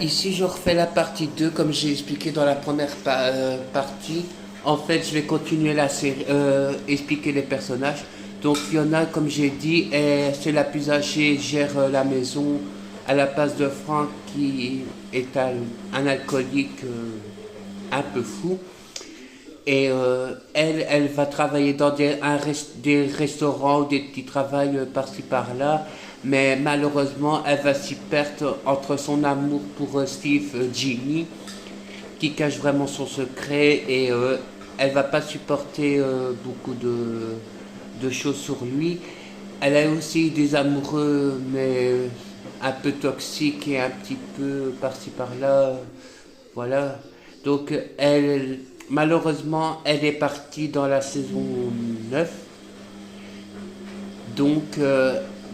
Ici, je refais la partie 2 comme j'ai expliqué dans la première partie. En fait, je vais continuer la série, expliquer les personnages. Donc, Fiona, comme j'ai dit, c'est la plus âgée, gère la maison à la place de Frank qui est un alcoolique un peu fou. Et elle va travailler dans des restaurants ou des petits travails par-ci par-là. Mais malheureusement, elle va s'y perdre entre son amour pour Steve Genie, qui cache vraiment son secret, et elle va pas supporter beaucoup de choses sur lui. Elle a aussi des amoureux, mais un peu toxiques et un petit peu par-ci par-là. Voilà. Donc, malheureusement, elle est partie dans la saison 9. Donc,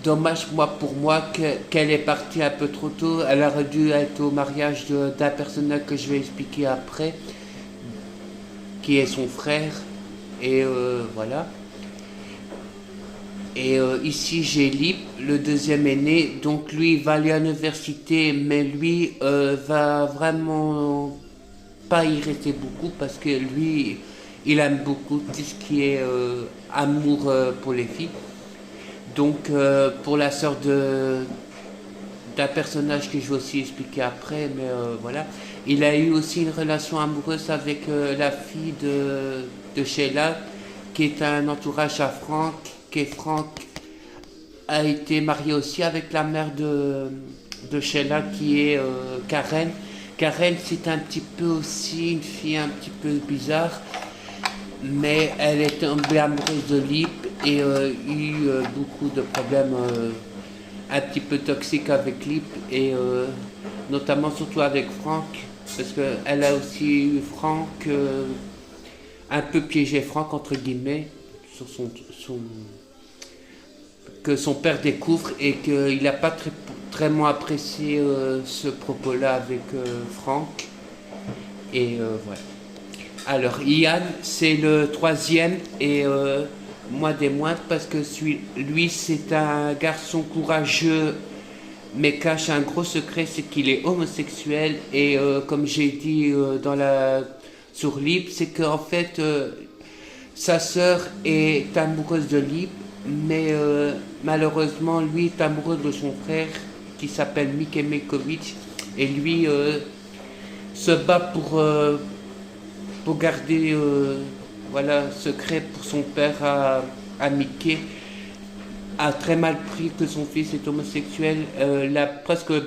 dommage pour moi qu'elle est partie un peu trop tôt. Elle aurait dû être au mariage d'un personnage que je vais expliquer après, qui est son frère. Et voilà. Et ici, j'ai Lip, le deuxième aîné. Donc, lui, il va aller à l'université, mais lui va vraiment pas y rester beaucoup parce que lui, il aime beaucoup tout ce qui est amour pour les filles. Donc, pour la sœur d'un personnage que je vais aussi expliquer après, mais voilà. Il a eu aussi une relation amoureuse avec la fille de Sheila, qui est un entourage à Frank, qui Frank a été marié aussi avec la mère de Sheila, qui est Karen. Karen, c'est un petit peu aussi une fille un petit peu bizarre, mais elle est tombée amoureuse de Lip et eu beaucoup de problèmes un petit peu toxiques avec Lip et notamment surtout avec Frank, parce qu'elle a aussi eu Frank, un peu piégé Frank entre guillemets, sur que son père découvre et qu'il n'a pas très apprécié ce propos-là avec Frank. Et voilà. Alors, Ian, c'est le troisième et moins des moindres parce que lui, c'est un garçon courageux mais cache un gros secret, c'est qu'il est homosexuel et comme j'ai dit sur Lip, c'est qu'en fait, sa sœur est amoureuse de Lip, mais malheureusement, lui est amoureux de son frère qui s'appelle Mike Mekovic et lui se bat pour garder voilà, secret pour son père à Mickey, a très mal pris que son fils est homosexuel, l'a presque